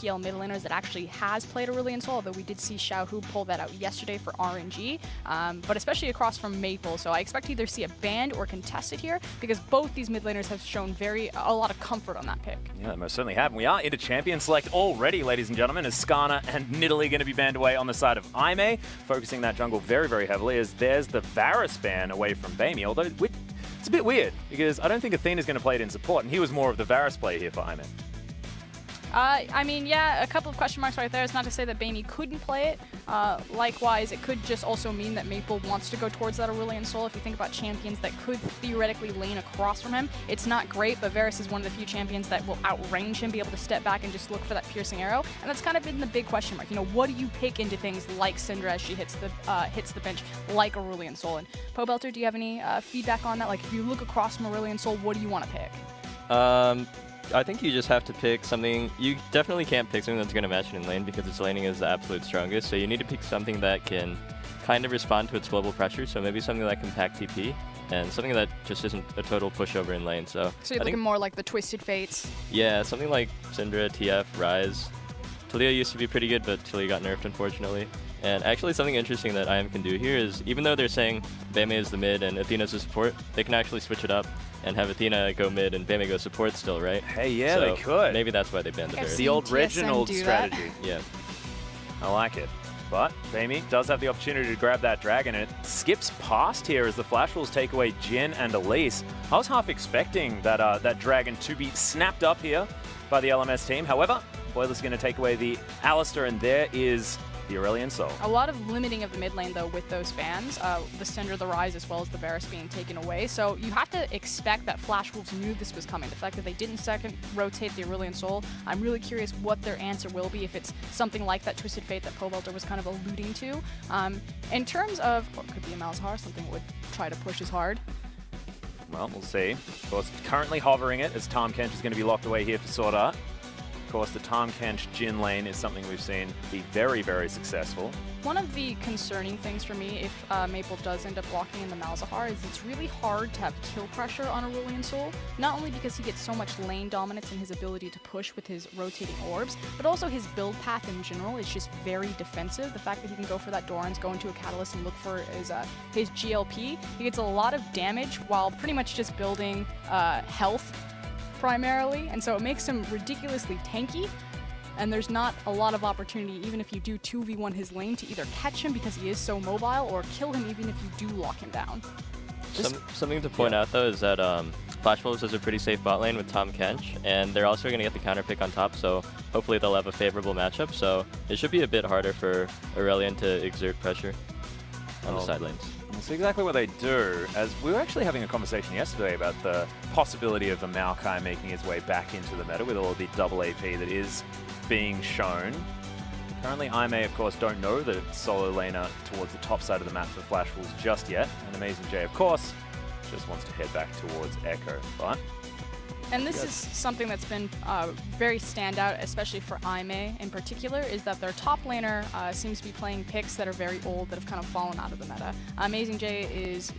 TL mid laners that actually has played Aurelion Sol, although we did see Xiaohu pull that out yesterday for RNG, but especially across from Maple. So I expect to either see a banned or contested here, because both these mid laners have shown a lot of comfort on that pick. Yeah, they most certainly have. We are into champion select already, ladies and gentlemen, as Skarner and Nidalee going to be banned away on the side of Aimee, focusing that jungle very, very heavily, as there's the Varus ban away from Bamey, although it's a bit weird, because I don't think Athena's going to play it in support, and he was more of the Varus play here for Aimee. I mean, yeah, a couple of question marks right there. It's not to say that Bamey couldn't play it. Likewise, it could just also mean that Maple wants to go towards that Aurelion Sol. If you think about champions that could theoretically lane across from him, it's not great, but Varus is one of the few champions that will outrange him, be able to step back and just look for that piercing arrow. And that's kind of been the big question mark. You know, what do you pick into things like Syndra as she hits the bench, like Aurelion Sol? And Pobelter, do you have any feedback on that? Like, if you look across from Aurelion Sol, what do you want to pick? I think you just have to pick something. You definitely can't pick something that's going to match it in lane, because its laning is the absolute strongest. So you need to pick something that can kind of respond to its global pressure. So maybe something that can pack TP, and something that just isn't a total pushover in lane. So you're looking more like the Twisted Fates? Yeah, something like Syndra, TF, Ryze. Taliyah used to be pretty good, but Taliyah got nerfed, unfortunately. And actually something interesting that IM can do here is, even though they're saying Bamey is the mid and Athena's the support, they can actually switch it up and have Athena go mid and Bamey go support still, right? Hey, yeah, so they could. Maybe that's why they banned the Varus. The old Reginald strategy. Yeah. I like it. But Bamey does have the opportunity to grab that dragon. It skips past here as the Flash Wolves take away Jhin and Elise. I was half expecting that that dragon to be snapped up here by the LMS team. However, Boiler's going to take away the Alistar, and there is the Aurelion Sol. A lot of limiting of the mid lane, though, with those bans. The Syndra, the Ryze, as well as the Varus being taken away. So you have to expect that Flash Wolves knew this was coming. The fact that they didn't second rotate the Aurelion Sol, I'm really curious what their answer will be, if it's something like that Twisted Fate that Pobelter was kind of alluding to. In terms of, or it could be a Malzahar, something would try to push as hard. Well, we'll see. Of course, currently hovering it, as Tahm Kench is going to be locked away here for Sword Art. Of course, the Tahm Kench Jhin lane is something we've seen be very, very successful. One of the concerning things for me, if Maple does end up blocking in the Malzahar, is it's really hard to have kill pressure on Aurelion Sol, not only because he gets so much lane dominance and his ability to push with his rotating orbs, but also his build path in general is just very defensive. The fact that he can go for that Doran's, go into a Catalyst and look for his GLP, he gets a lot of damage while pretty much just building health primarily, and so it makes him ridiculously tanky, and there's not a lot of opportunity, even if you do 2v1 his lane, to either catch him because he is so mobile, or kill him even if you do lock him down. Something to point out, though, is that Flash Wolves has a pretty safe bot lane with Tahm Kench, and they're also going to get the counter pick on top, so hopefully they'll have a favorable matchup. So it should be a bit harder for Aurelion to exert pressure on the side lanes. That's exactly what they do, as we were actually having a conversation yesterday about the possibility of the Maokai making his way back into the meta with all of the double AP that is being shown. Currently, Aimee, of course, don't know that it's solo laner towards the top side of the map for Flash Wolves just yet. And Amazing J, of course, just wants to head back towards Echo. But and this is something that's been very standout, especially for Aimee in particular, is that their top laner seems to be playing picks that are very old, that have kind of fallen out of the meta. Amazing J is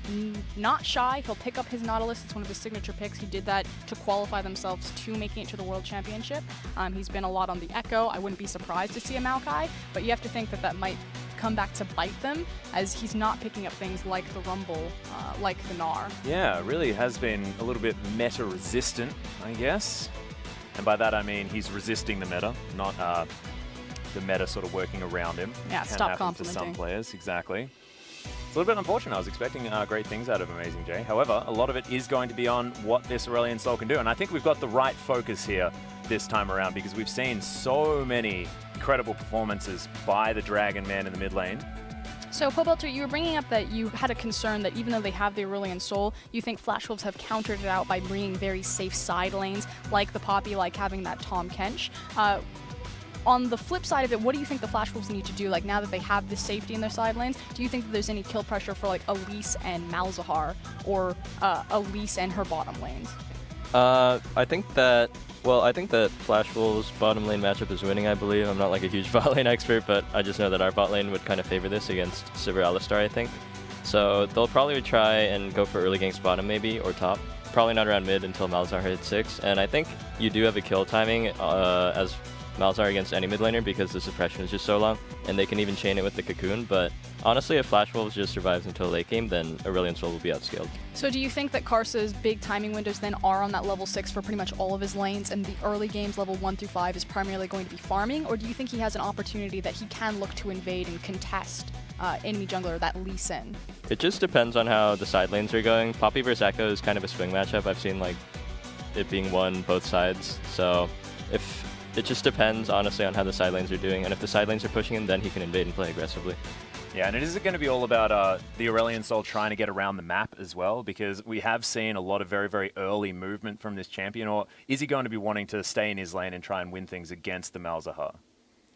not shy. He'll pick up his Nautilus. It's one of his signature picks. He did that to qualify themselves to making it to the World Championship. He's been a lot on the Echo. I wouldn't be surprised to see a Maokai, but you have to think that that might come back to bite them, as he's not picking up things like the Rumble, like the Gnar. Yeah, really has been a little bit meta-resistant, I guess. And by that I mean he's resisting the meta, not the meta sort of working around him. Yeah, Can stop happen complimenting. for some players, exactly. It's a little bit unfortunate. I was expecting great things out of Amazing J. However, a lot of it is going to be on what this Aurelion Sol can do. And I think we've got the right focus here this time around, because we've seen so many incredible performances by the Dragon Man in the mid lane. So, Pobelter, you were bringing up that you had a concern that even though they have the Aurelion Sol, you think Flash Wolves have countered it out by bringing very safe side lanes, like the Poppy, like having that Tahm Kench. On the flip side of it, what do you think the Flash Wolves need to do? Like, now that they have this safety in their side lanes, do you think that there's any kill pressure for like Elise and Malzahar, or Elise and her bottom lanes? I think that Flash Wolves' bottom lane matchup is winning, I believe. I'm not like a huge bot lane expert, but I just know that our bot lane would kind of favor this against Sivir Alistar, I think. So they'll probably try and go for early ganks bottom maybe, or top. Probably not around mid until Malzahar hits 6. And I think you do have a kill timing, as Malzahar against any mid laner because the suppression is just so long, and they can even chain it with the Cocoon. But honestly, if Flash Wolves just survives until late game, then Aurelion Sol will be outscaled. So do you think that Karsa's big timing windows then are on that level 6 for pretty much all of his lanes, and the early games level 1 through 5 is primarily going to be farming, or do you think he has an opportunity that he can look to invade and contest enemy jungler that Lee Sin? It just depends on how the side lanes are going. Poppy vs Echo is kind of a swing matchup. I've seen like it being won both sides. So if it just depends honestly on how the side lanes are doing, and if the side lanes are pushing him, then he can invade and play aggressively. Yeah, and it is going to be all about the Aurelion Sol trying to get around the map as well, because we have seen a lot of very, very early movement from this champion, or is he going to be wanting to stay in his lane and try and win things against the Malzahar?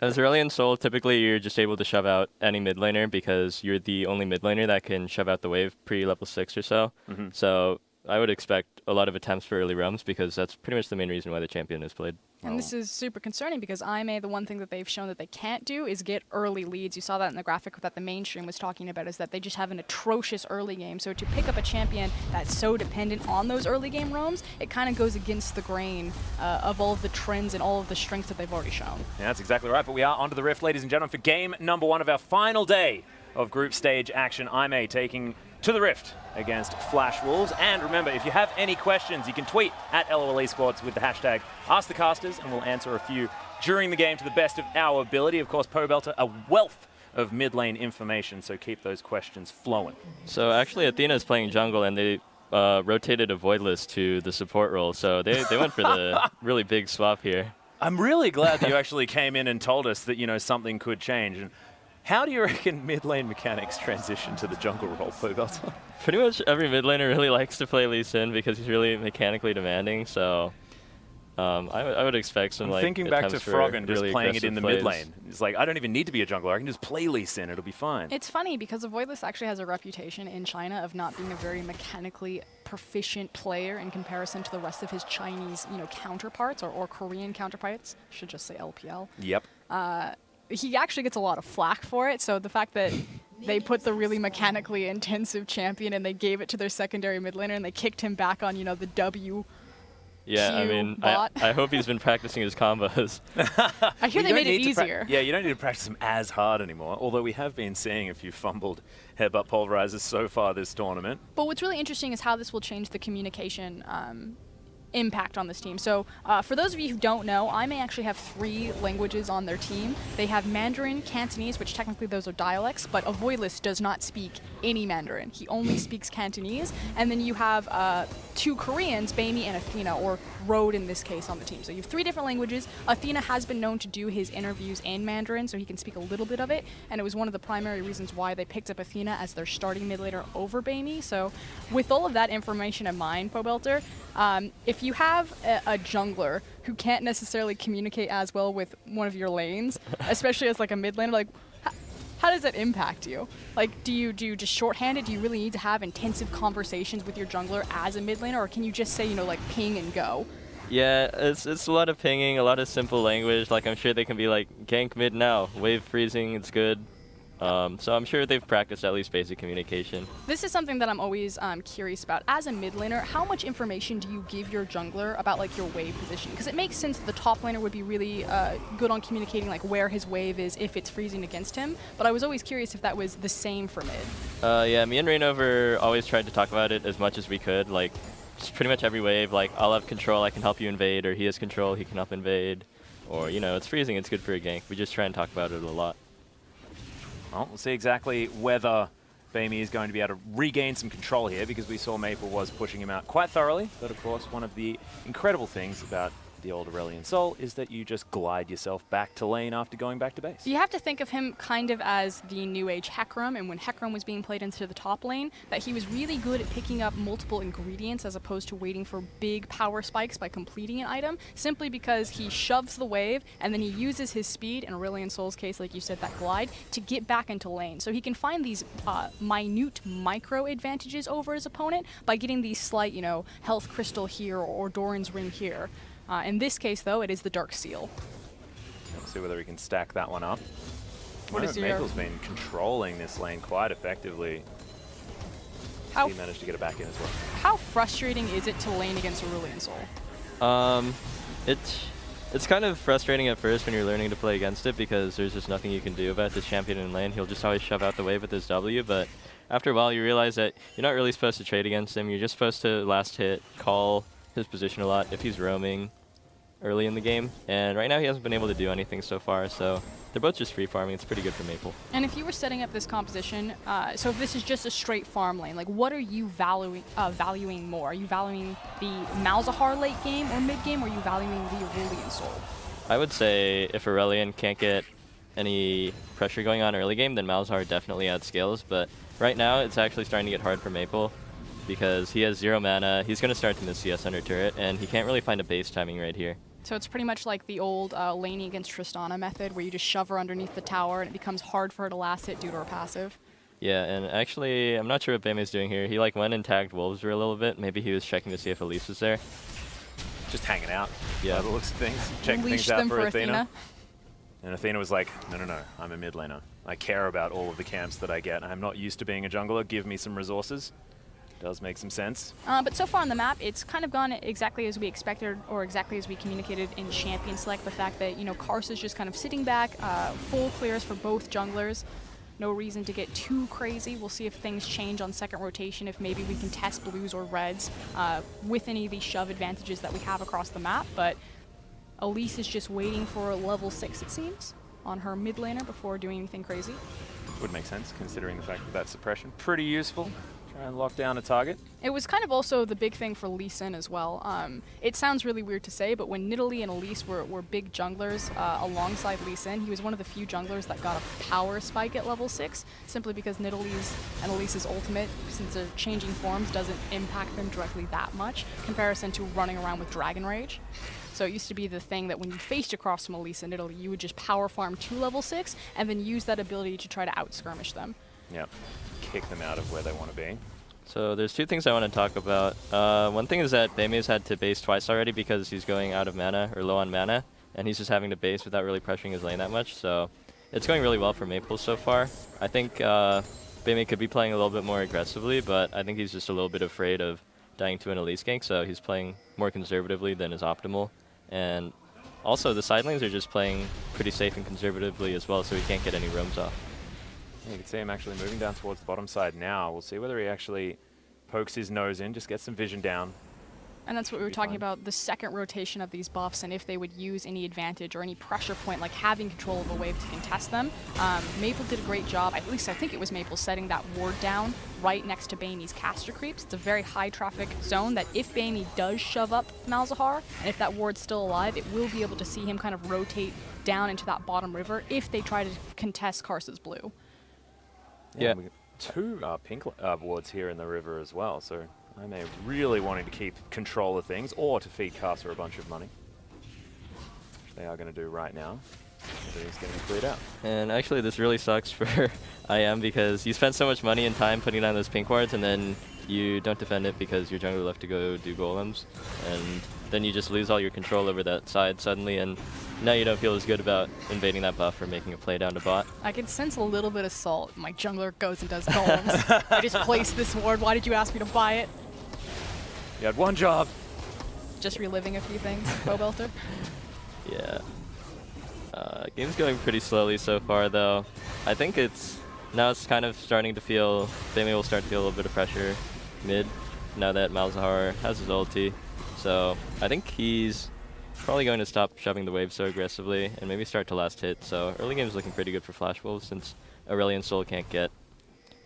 As Aurelion Sol, typically you're just able to shove out any mid laner because you're the only mid laner that can shove out the wave pre-level 6 or so. So I would expect a lot of attempts for early roams because that's pretty much the main reason why the champion is played. And this is super concerning because IMA, the one thing that they've shown that they can't do is get early leads. You saw that in the graphic that the mainstream was talking about, is that they just have an atrocious early game. So to pick up a champion that's so dependent on those early game roams, it kind of goes against the grain of all of the trends and all of the strengths that they've already shown. Yeah, that's exactly right. But we are onto the Rift, ladies and gentlemen, for game number 1 of our final day of group stage action. IMA taking to the Rift against Flash Wolves. And remember, if you have any questions, you can tweet at LOL Esports with the hashtag AskTheCasters, and we'll answer a few during the game to the best of our ability. Of course, Pobelter, a wealth of mid lane information, so keep those questions flowing. So actually, Athena is playing jungle, and they rotated a Voidless to the support role, so they went for the really big swap here. I'm really glad that you actually came in and told us that, you know, something could change. And how do you reckon mid lane mechanics transition to the jungle role, Pobelter? Pretty much every mid laner really likes to play Lee Sin because he's really mechanically demanding, so I would expect some I'm thinking back to Froggen just really playing it in the mid plays. lane. It's like, I don't even need to be a jungler. I can just play Lee Sin. It'll be fine. It's funny because the Voidless actually has a reputation in China of not being a very mechanically proficient player in comparison to the rest of his Chinese, counterparts or Korean counterparts. I should just say LPL. Yep. He actually gets a lot of flack for it, so the fact that they put the really mechanically intensive champion and they gave it to their secondary mid laner and they kicked him back on, the W. Yeah, I mean, I hope he's been practicing his combos. I hear they made it easier. Yeah, you don't need to practice them as hard anymore, although we have been seeing a few fumbled headbutt pulverizers so far this tournament. But what's really interesting is how this will change the communication impact on this team. So for those of you who don't know, IMA actually have 3 languages on their team. They have Mandarin, Cantonese, which technically those are dialects, but a Voidless does not speak any Mandarin. He only speaks Cantonese. And then you have 2 Koreans, Baimi and Athena, or Road in this case, on the team. So you have 3 different languages. Athena has been known to do his interviews in Mandarin, so he can speak a little bit of it, and it was one of the primary reasons why they picked up Athena as their starting mid laner over Baimi. So with all of that information in mind, Pobelter, if you have a jungler who can't necessarily communicate as well with one of your lanes, especially as like a mid laner, like how does that impact you? Like, do you just shorthand it? Do you really need to have intensive conversations with your jungler as a mid laner, or can you just say, like ping and go? Yeah, it's a lot of pinging, a lot of simple language. Like, I'm sure they can be like, gank mid now, wave freezing, it's good. So I'm sure they've practiced at least basic communication. This is something that I'm always curious about. As a mid laner, how much information do you give your jungler about like your wave position? Because it makes sense that the top laner would be really good on communicating like where his wave is if it's freezing against him. But I was always curious if that was the same for mid. Yeah, me and Rainover always tried to talk about it as much as we could. Like, just pretty much every wave, like, I'll have control, I can help you invade, or he has control, he can help invade. Or, it's freezing, it's good for a gank. We just try and talk about it a lot. Well, we'll see exactly whether Baimi is going to be able to regain some control here, because we saw Maple was pushing him out quite thoroughly. But of course, one of the incredible things about the old Aurelion Sol is that you just glide yourself back to lane after going back to base. You have to think of him kind of as the new age Hecarim, and when Hecarim was being played into the top lane, that he was really good at picking up multiple ingredients as opposed to waiting for big power spikes by completing an item, simply because he shoves the wave and then he uses his speed, in Aurelion Sol's case, like you said, that glide, to get back into lane. So he can find these minute micro advantages over his opponent by getting these slight, health crystal here or Doran's ring here. In this case, though, it is the Dark Seal. Let's see whether we can stack that one up. What is Maple's been controlling this lane quite effectively. He managed to get it back in as well. How frustrating is it to lane against Aurelion Sol? It's kind of frustrating at first when you're learning to play against it because there's just nothing you can do about this champion in lane. He'll just always shove out the wave with his W, but after a while you realize that you're not really supposed to trade against him. You're just supposed to last hit, call his position a lot if he's roaming early in the game. And right now he hasn't been able to do anything so far, so they're both just free farming. It's pretty good for Maple. And if you were setting up this composition, so if this is just a straight farm lane, like what are you valuing more? Are you valuing the Malzahar late game or mid game, or are you valuing the Aurelion Soul? I would say if Aurelion can't get any pressure going on early game, then Malzahar definitely outscales. But right now it's actually starting to get hard for Maple because he has 0 mana. He's going to start to miss CS under turret, and he can't really find a base timing right here. So it's pretty much like the old laning against Tristana method, where you just shove her underneath the tower and it becomes hard for her to last hit due to her passive. Yeah, and actually, I'm not sure what Beime's doing here. He like went and tagged Wolves for a little bit. Maybe he was checking to see if Elise was there. Just hanging out. Yeah. By the looks of things. Checking Unleash things out them for for Athena. And Athena was like, no, I'm a mid laner. I care about all of the camps that I get. I'm not used to being a jungler. Give me some resources. Does make some sense. But so far on the map, it's kind of gone exactly as we expected, or exactly as we communicated in Champion Select. The fact that, Karsa's just kind of sitting back, full clears for both junglers. No reason to get too crazy. We'll see if things change on second rotation, if maybe we can test blues or reds with any of these shove advantages that we have across the map. But Elise is just waiting for a level 6, it seems, on her mid laner before doing anything crazy. Would make sense, considering the fact that that suppression pretty useful. Try and lock down a target. It was kind of also the big thing for Lee Sin as well. It sounds really weird to say, but when Nidalee and Elise were big junglers alongside Lee Sin, he was one of the few junglers that got a power spike at level 6, simply because Nidalee's and Elise's ultimate, since they're changing forms, doesn't impact them directly that much, comparison to running around with Dragon Rage. So it used to be the thing that when you faced across from Elise and Nidalee, you would just power farm to level 6 and then use that ability to try to out-skirmish them. Yep. Kick them out of where they want to be. So there's two things I want to talk about. One thing is that Beime's had to base twice already because he's going out of mana, or low on mana, and he's just having to base without really pressuring his lane that much. So it's going really well for Maple so far. I think Beime could be playing a little bit more aggressively, but I think he's just a little bit afraid of dying to an Elise gank, so he's playing more conservatively than is optimal. And also the side lanes are just playing pretty safe and conservatively as well, so he can't get any roams off. You can see him actually moving down towards the bottom side now. We'll see whether he actually pokes his nose in, just gets some vision down. And that's what we were talking about, the second rotation of these buffs, and if they would use any advantage or any pressure point, like having control of a wave to contest them. Maple did a great job, at least I think it was Maple, setting that ward down right next to Beime's caster creeps. It's a very high traffic zone that if Beime does shove up Malzahar, and if that ward's still alive, it will be able to see him kind of rotate down into that bottom river if they try to contest Karsa's blue. Yeah. We got two pink wards here in the river as well, so I'm really wanting to keep control of things or to feed Karsa a bunch of money, which they are going to do right now. Everything's going to be cleared out. And actually this really sucks for IM because you spend so much money and time putting down those pink wards and then you don't defend it because your jungler left to go do golems, and then you just lose all your control over that side suddenly, and now you don't feel as good about invading that buff or making a play down to bot. I can sense a little bit of salt. My jungler goes and does golems. I just placed this ward. Why did you ask me to buy it? You had one job. Just reliving a few things, Bowbelter. Yeah. Game's going pretty slowly so far, though. I think now it's kind of starting to feel, Beime will start to feel a little bit of pressure mid now that Malzahar has his ulti. So I think he's probably going to stop shoving the wave so aggressively and maybe start to last hit. So early game's looking pretty good for Flash Wolves since Aurelion Sol can't get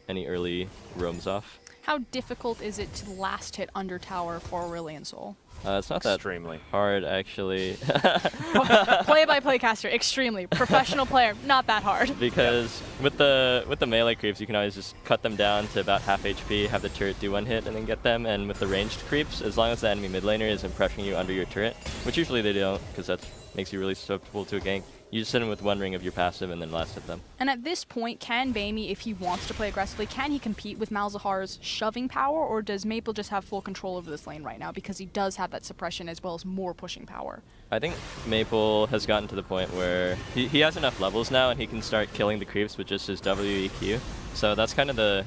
any early roams off. How difficult is it to last hit under tower for Aurelion Sol? It's not that Extremely hard, actually. Play-by-play caster, extremely. Professional player, not that hard. Because with the melee creeps, you can always just cut them down to about half HP, have the turret do one hit, and then get them. And with the ranged creeps, as long as the enemy mid laner isn't pressuring you under your turret, which usually they don't, because that makes you really susceptible to a gank, you just hit them with one ring of your passive and then last hit them. And at this point, can Beime, if he wants to play aggressively, can he compete with Malzahar's shoving power, or does Maple just have full control over this lane right now because he does have that suppression as well as more pushing power? I think Maple has gotten to the point where he has enough levels now and he can start killing the creeps with just his WEQ. So that's kind of the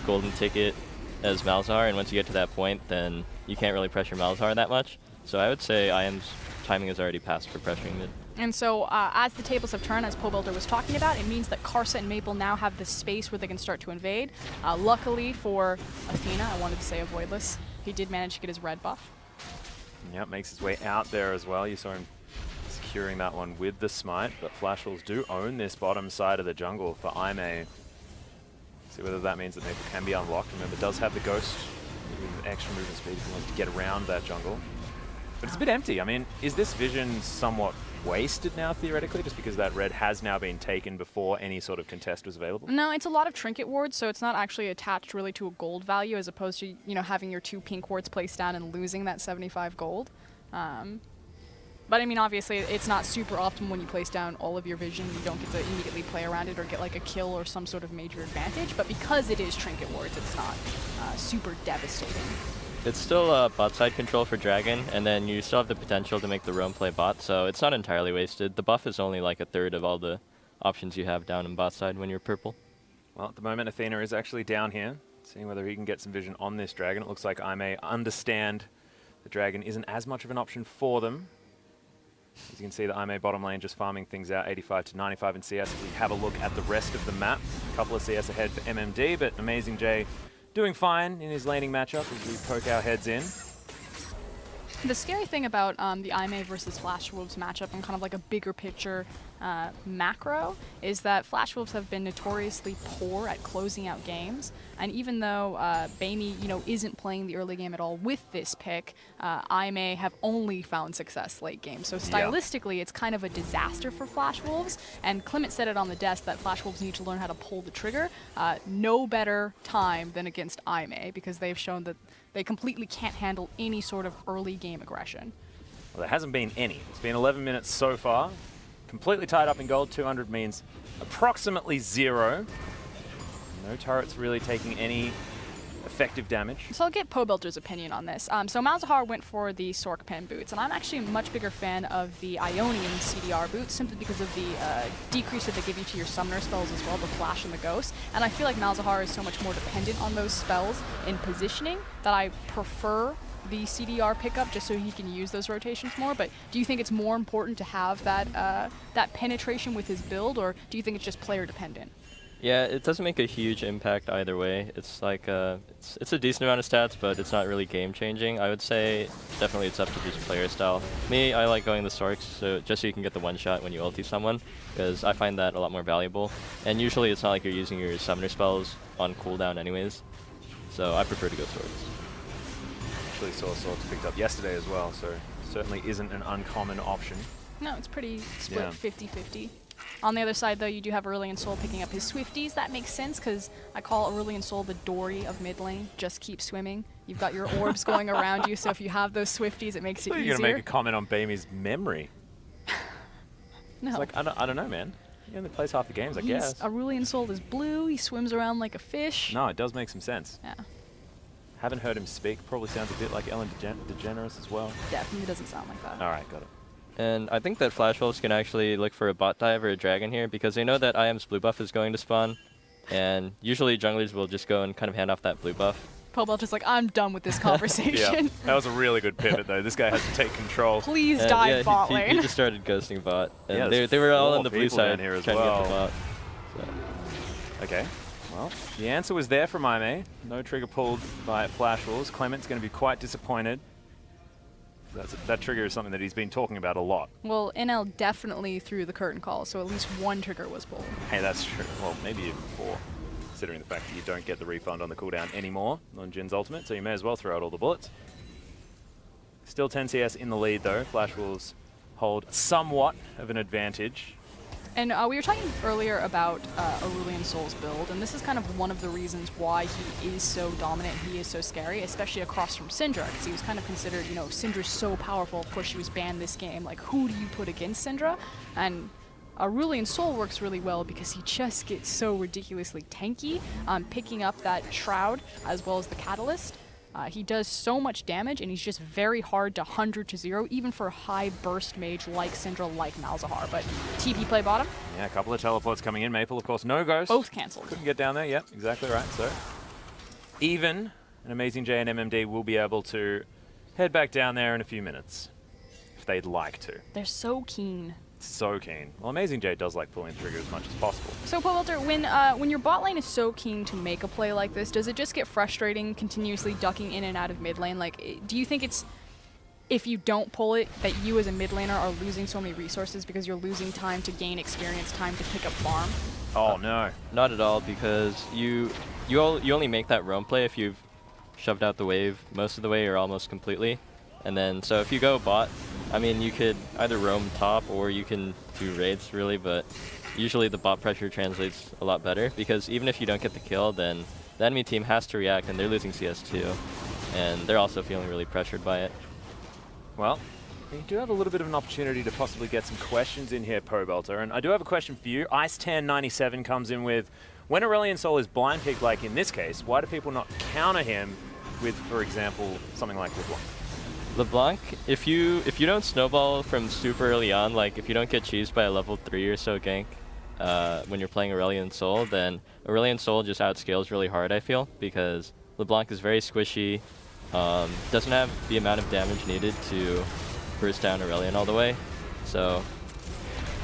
golden ticket as Malzahar, and once you get to that point, then you can't really pressure Malzahar that much. So I would say IM's timing is already passed for pressuring mid. And so, as the tables have turned, as Pobelter was talking about, it means that Karsa and Maple now have the space where they can start to invade. Luckily for Athena, I wanted to say a Voidless, he did manage to get his red buff. Yep, makes his way out there as well. You saw him securing that one with the smite, but Flash Wolves do own this bottom side of the jungle for Aimee. See whether that means that Maple can be unlocked. Remember, does have the Ghost with extra movement speed if he wants to get around that jungle. But it's a bit empty. I mean, is this vision somewhat wasted now, theoretically, just because that red has now been taken before any sort of contest was available? No, it's a lot of trinket wards, so it's not actually attached really to a gold value, as opposed to, you know, having your 2 pink wards placed down and losing that 75 gold. But I mean, obviously, it's not super optimal when you place down all of your vision. You don't get to immediately play around it or get like a kill or some sort of major advantage. But because it is trinket wards, it's not super devastating. It's still bot side control for Dragon, and then you still have the potential to make the roam play bot, so it's not entirely wasted. The buff is only like a third of all the options you have down in bot side when you're purple. Well, at the moment, Athena is actually down here, seeing whether he can get some vision on this Dragon. It looks like Aimee understand the Dragon isn't as much of an option for them. As you can see, the Aimee bottom lane just farming things out, 85 to 95 in CS. If we have a look at the rest of the map, a couple of CS ahead for MMD, but Amazing J doing fine in his laning matchup as we poke our heads in. The scary thing about the Aimee versus Flash Wolves matchup and kind of like a bigger picture macro is that Flash Wolves have been notoriously poor at closing out games. And even though Bamey, you know, isn't playing the early game at all with this pick, Aimee have only found success late game. So stylistically, it's kind of a disaster for Flash Wolves. And Clement said it on the desk that Flash Wolves need to learn how to pull the trigger. No better time than against Aimee, because they've shown that they completely can't handle any sort of early game aggression. Well, there hasn't been any. It's been 11 minutes so far. Completely tied up in gold. 200 means approximately 0. No turrets really taking any effective damage. So I'll get Pobelter's opinion on this. So Malzahar went for the Sork Pen boots, and I'm actually a much bigger fan of the Ionian CDR boots, simply because of the decrease that they give you to your summoner spells as well, the Flash and the Ghost. And I feel like Malzahar is so much more dependent on those spells in positioning that I prefer the CDR pickup just so he can use those rotations more. But do you think it's more important to have that that penetration with his build, or do you think it's just player dependent? Yeah, it doesn't make a huge impact either way. It's like it's a decent amount of stats, but it's not really game changing. I would say definitely it's up to just player style. Me, I like going the Sorks, so just so you can get the one shot when you ulti someone, because I find that a lot more valuable. And usually it's not like you're using your summoner spells on cooldown anyways, so I prefer to go Sorks. Actually saw Sorks picked up yesterday as well, so certainly isn't an uncommon option. No, it's pretty split 50-50. On the other side, though, you do have Aurelion Sol picking up his Swifties. That makes sense, because I call Aurelion Sol the Dory of mid lane. Just keep swimming. You've got your orbs going around you, so if you have those Swifties, it makes it easier. You're going to make a comment on Bamey's memory. No. It's like, I don't know, man. He only plays half the games, I guess. Aurelion Sol is blue. He swims around like a fish. No, it does make some sense. Yeah. Haven't heard him speak. Probably sounds a bit like Ellen DeGeneres as well. Definitely doesn't sound like that. All right, got it. And I think that Flash Wolves can actually look for a bot dive or a dragon here, because they know that IM's blue buff is going to spawn, and usually junglers will just go and kind of hand off that blue buff. Pobelter's like, I'm done with this conversation. Yeah, that was a really good pivot, though. This guy has to take control. Please And dive yeah, bot he lane. just started ghosting bot. And Yeah, they were all four on the blue people down side here as trying to get the well. bot. So. Okay, well, the answer was there from Aimee. No trigger pulled by Flash Wolves. Clement's going to be quite disappointed. That trigger is something that he's been talking about a lot. Well, NL definitely threw the curtain call, so at least one trigger was pulled. Hey, that's true. Well, maybe even 4, considering the fact that you don't get the refund on the cooldown anymore on Jin's ultimate, so you may as well throw out all the bullets. Still 10 CS in the lead, though. Flash Wolves hold somewhat of an advantage. And we were talking earlier about Aurelion Sol's build, and this is kind of one of the reasons why he is so dominant, he is so scary, especially across from Syndra, because he was kind of considered, you know, Syndra's so powerful, of course she was banned this game, like who do you put against Syndra? And Aurelion Sol works really well because he just gets so ridiculously tanky, picking up that Shroud as well as the Catalyst. He does so much damage, and he's just very hard to 100 to 0, even for a high burst mage like Syndra, like Malzahar. But TP play bottom. Yeah, a couple of teleports coming in. Maple, of course, no ghost. Both cancelled. Couldn't get down there. Yep, exactly right. So, even an Amazing J and MMD will be able to head back down there in a few minutes. if they'd like to. They're so keen. So keen. Well, Amazing J does like pulling the trigger as much as possible. So, Powelter, when your bot lane is so keen to make a play like this, does it just get frustrating continuously ducking in and out of mid lane? Like, do you think it's, if you don't pull it, that you as a mid laner are losing so many resources because you're losing time to gain experience, time to pick up farm? Oh, no. Not at all, because you only make that roam play if you've shoved out the wave most of the way or almost completely. And then, so if you go bot, I mean, you could either roam top or you can do raids, really, but usually the bot pressure translates a lot better, because even if you don't get the kill, then the enemy team has to react, and they're losing CS too. And they're also feeling really pressured by it. Well, we do have a little bit of an opportunity to possibly get some questions in here, Pobelter, and I do have a question for you. Ice1097 comes in with, when Aurelion Sol is blind picked, like in this case, why do people not counter him with, for example, something like LeBlanc? LeBlanc, if you don't snowball from super early on, like if you don't get cheesed by a level 3 or so gank when you're playing Aurelion Sol, then Aurelion Sol just outscales really hard, I feel, because LeBlanc is very squishy, doesn't have the amount of damage needed to burst down Aurelion all the way. So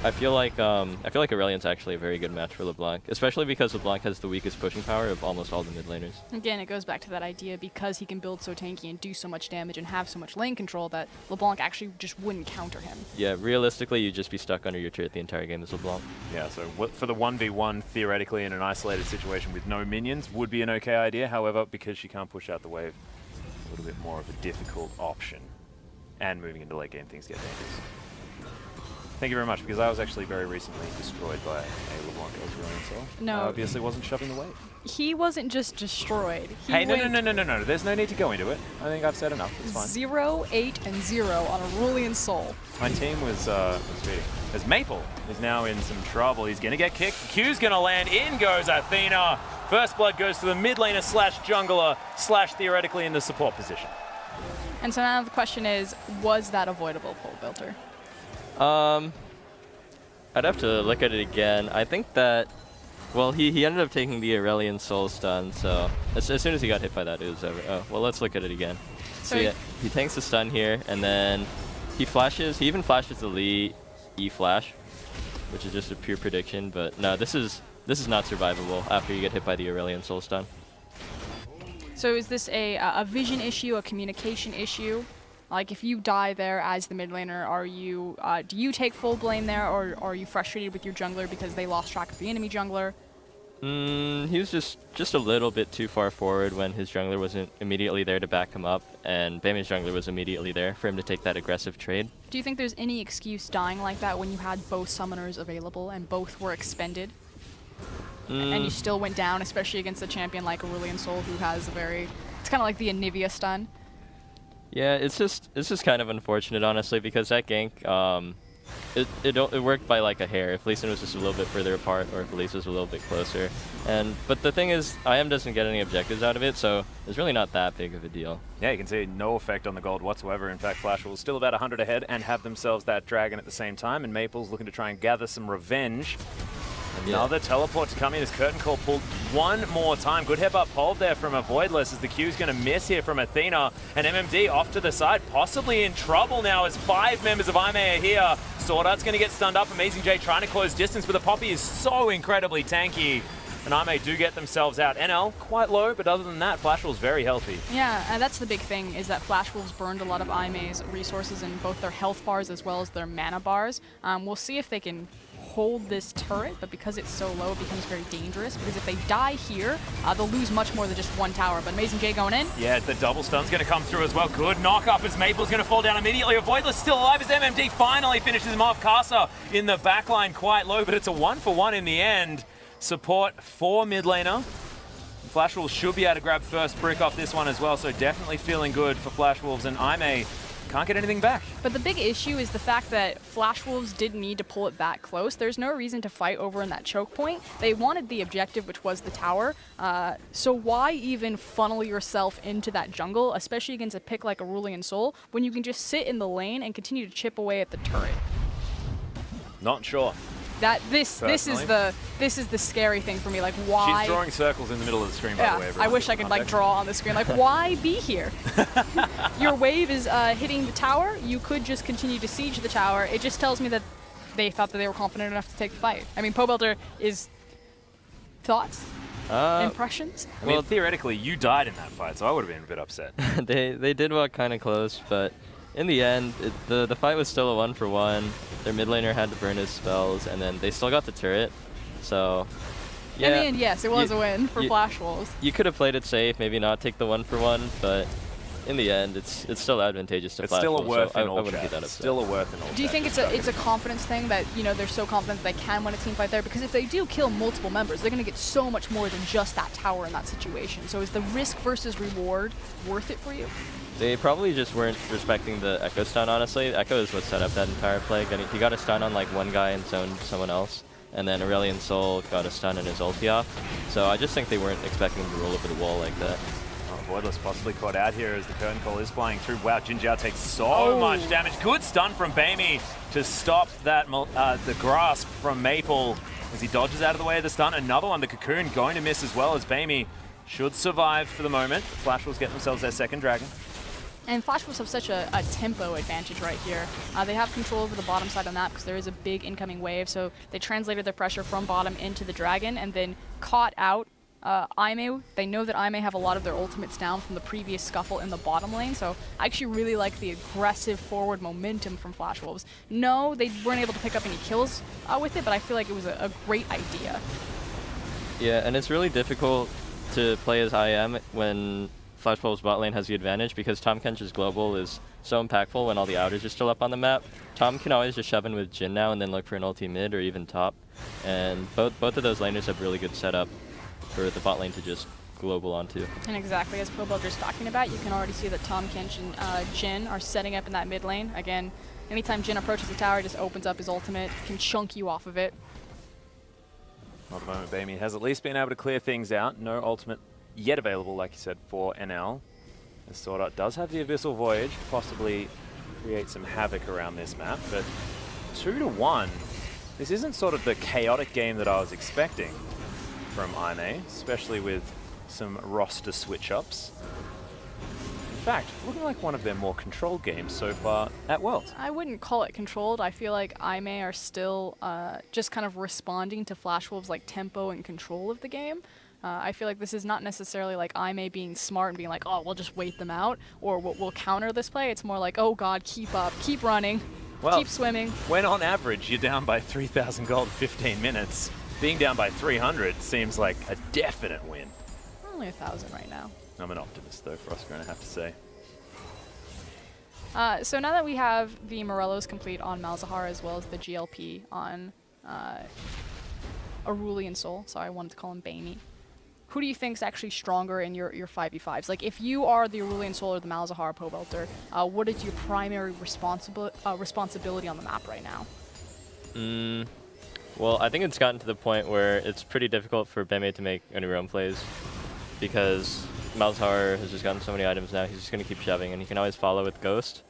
I feel like Aurelion's actually a very good match for LeBlanc, especially because LeBlanc has the weakest pushing power of almost all the mid laners. Again, it goes back to that idea, because he can build so tanky and do so much damage and have so much lane control, that LeBlanc actually just wouldn't counter him. Yeah, realistically, you'd just be stuck under your turret the entire game as LeBlanc. Yeah, so for the 1v1, theoretically, in an isolated situation with no minions, would be an okay idea. However, because she can't push out the wave, a little bit more of a difficult option. And moving into late game, things get dangerous. Thank you very much, because I was actually very recently destroyed by a LeBlanc Aurelion Sol. No. I obviously wasn't shoving the wave. He wasn't just destroyed. He Hey, no. went There's no need to go into it. I think I've said enough. It's fine. 0, 8, and 0 on Aurelion Sol. My team was reading. As Maple is now in some trouble. He's going to get kicked. Q's going to land. In goes Athena. First blood goes to the mid laner slash jungler slash theoretically in the support position. And so now the question is, was that avoidable, Pobelter? I'd have to look at it again. I think that, well, he ended up taking the Aurelion Sol stun, so as soon as he got hit by that, it was over. Oh, well, let's look at it again. So yeah, he tanks the stun here, and then he even flashes the Lee E flash, which is just a pure prediction, but no, this is not survivable after you get hit by the Aurelion Sol stun. So is this a vision issue, a communication issue? Like, if you die there as the mid laner, do you take full blame there, or are you frustrated with your jungler because they lost track of the enemy jungler? He was just a little bit too far forward when his jungler wasn't immediately there to back him up, and Bayma's jungler was immediately there for him to take that aggressive trade. Do you think there's any excuse dying like that when you had both summoners available and both were expended? And you still went down, especially against a champion like Aurelion Sol, who has it's kind of like the Anivia stun. Yeah, it's just kind of unfortunate, honestly, because that gank, it worked by like a hair. If Lee Sin was just a little bit further apart, or if Elise was a little bit closer. But the thing is, IM doesn't get any objectives out of it, so it's really not that big of a deal. Yeah, you can see no effect on the gold whatsoever. In fact, Flash will still about 100 ahead and have themselves that dragon at the same time, and Maple's looking to try and gather some revenge. Another teleport to come in as Curtain Call pulled one more time. Good headbutt pulled there from a Voidless as the Q's going to miss here from Athena. And MMD off to the side, possibly in trouble now as 5 members of IMA are here. Sword Art's going to get stunned up. Amazing J trying to close distance, but the Poppy is so incredibly tanky. And IMA do get themselves out. NL, quite low, but other than that, Flash Wolf's very healthy. Yeah, and that's the big thing, is that Flash Wolves burned a lot of IMA's resources in both their health bars as well as their mana bars. We'll see if they can hold this turret, but because it's so low, it becomes very dangerous, because if they die here, they'll lose much more than just one tower. But Amazing J going in. Yeah, the double stun's going to come through as well. Good knock up as Maple's going to fall down immediately. A Voidless still alive as MMD finally finishes him off. Casa in the backline quite low, but it's a 1-for-1 in the end. Support for mid laner. Flash Wolves should be able to grab first brick off this one as well, so definitely feeling good for Flash Wolves, and IMA can't get anything back. But the big issue is the fact that Flash Wolves didn't need to pull it that close. There's no reason to fight over in that choke point. They wanted the objective, which was the tower. So why even funnel yourself into that jungle, especially against a pick like Aurelion Sol, when you can just sit in the lane and continue to chip away at the turret? Not sure. This is the scary thing for me. Like, why? She's drawing circles in the middle of the screen, by the way. I everyone. wish I could like draw on the screen. Like, why be here? Your wave is hitting the tower. You could just continue to siege the tower. It just tells me that they thought that they were confident enough to take the fight. I mean, Pobelter is thoughts, impressions. I mean, theoretically, you died in that fight, so I would have been a bit upset. they did walk kind of close, but in the end, the fight was still a 1-for-1. Their mid laner had to burn his spells, and then they still got the turret. So, yeah. In the end, yes, it was a win for Flash Wolves. You could have played it safe, maybe not take the 1-for-1, but in the end, it's still advantageous to It's Flash still a Wolves, worth so in I all wouldn't be chat. that upset. Still a worth in all Do you chat. think it's a confidence thing that, you know, they're so confident that they can win a team fight there? Because if they do kill multiple members, they're going to get so much more than just that tower in that situation. So is the risk versus reward worth it for you? They probably just weren't respecting the Echo stun, honestly. Echo is what set up that entire play. He got a stun on like one guy and zoned someone else, and then Aurelion Sol got a stun and his ulti off. So I just think they weren't expecting him to roll over the wall like that. Oh, Voidless possibly caught out here as the curtain call is flying through. Wow, Jin Jiao takes so much damage. Good stun from Bamey to stop that the grasp from Maple as he dodges out of the way of the stun. Another one, the Cocoon, going to miss as well as Bamey should survive for the moment. Flash Wolves get themselves their second dragon. And Flash Wolves have such a tempo advantage right here. They have control over the bottom side of the map because there is a big incoming wave, so they translated their pressure from bottom into the dragon and then caught out Aimee. They know that Aimee have a lot of their ultimates down from the previous scuffle in the bottom lane, so I actually really like the aggressive forward momentum from Flash Wolves. No, they weren't able to pick up any kills with it, but I feel like it was a great idea. Yeah, and it's really difficult to play as IM when Flash Wolves bot lane has the advantage because Tahm Kench's global is so impactful when all the outers are still up on the map. Tahm can always just shove in with Jhin now and then look for an ulti mid or even top. And both of those laners have really good setup for the bot lane to just global onto. And exactly as Pobelter's talking about, you can already see that Tahm Kench and Jhin are setting up in that mid lane. Again, anytime Jhin approaches the tower, he just opens up his ultimate, can chunk you off of it. At the moment, Bamey has at least been able to clear things out. No ultimate yet available, like you said, for NL. As Sword Art does have the Abyssal Voyage, possibly create some havoc around this map, but 2-1. This isn't sort of the chaotic game that I was expecting from Aimee, especially with some roster switch-ups. In fact, looking like one of their more controlled games so far at Worlds. I wouldn't call it controlled. I feel like Aimee are still just kind of responding to Flash Wolves' like tempo and control of the game. I feel like this is not necessarily like Aimee being smart and being like, oh, we'll just wait them out, or we'll counter this play. It's more like, oh god, keep up, keep running, keep swimming. When on average you're down by 3,000 gold in 15 minutes, being down by 300 seems like a definite win. Only 1,000 right now. I'm an optimist though, Frostgreen, I have to say. So now that we have the Morellos complete on Malzahar as well as the GLP on Aurelion Sol, sorry, I wanted to call him Bamey. Who do you think is actually stronger in your 5v5s? Like, if you are the Aurelion Sol or the Malzahar Pobelter, what is your primary responsibility on the map right now? Well, I think it's gotten to the point where it's pretty difficult for Bamey to make any roam plays because Malzahar has just gotten so many items now, he's just going to keep shoving, and he can always follow with Ghost.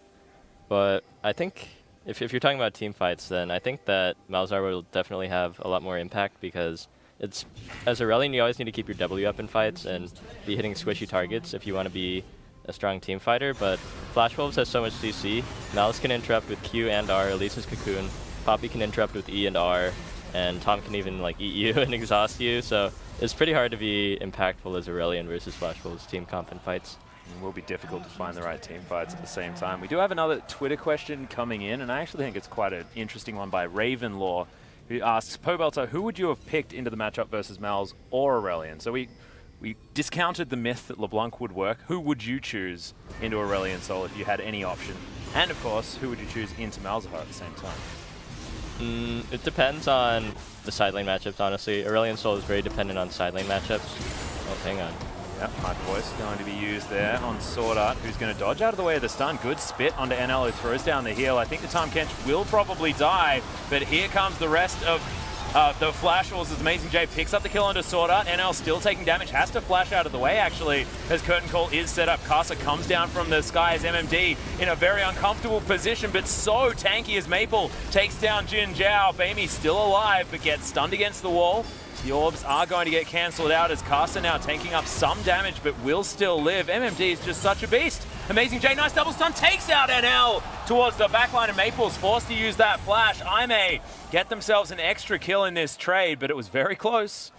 But I think, if you're talking about team fights, then I think that Malzahar will definitely have a lot more impact because it's, as Aurelion, you always need to keep your W up in fights and be hitting squishy targets if you want to be a strong team fighter, but Flash Wolves has so much CC. Malice can interrupt with Q and R, Elisa's Cocoon, Poppy can interrupt with E and R, and Tom can even like eat you and exhaust you, so it's pretty hard to be impactful as Aurelion versus Flash Wolves team comp in fights. It will be difficult to find the right team fights at the same time. We do have another Twitter question coming in, and I actually think it's quite an interesting one by Ravenlaw, who asks, Pobelter, who would you have picked into the matchup versus Malz or Aurelion? So we discounted the myth that LeBlanc would work. Who would you choose into Aurelion Sol if you had any option? And of course, who would you choose into Malzahar at the same time? It depends on the side lane matchups, honestly. Aurelion Sol is very dependent on side lane matchups. Oh, hang on. Yep, Hyper Voice going to be used there on Sword Art, who's going to dodge out of the way of the stun. Good spit onto NL, who throws down the heal. I think the Tahm Kench will probably die, but here comes the rest of The Flash Wars as Amazing J picks up the kill onto Sword Art. NL still taking damage, has to flash out of the way actually, as Curtain Call is set up. Casa comes down from the sky as MMD in a very uncomfortable position, but so tanky as Maple takes down Jin Zhao. Bamey still alive, but gets stunned against the wall. The orbs are going to get cancelled out as Casa now taking up some damage, but will still live. MMD is just such a beast. Amazing J, nice double stun, takes out NL towards the backline, and Maple's forced to use that flash. IMA get themselves an extra kill in this trade, but it was very close.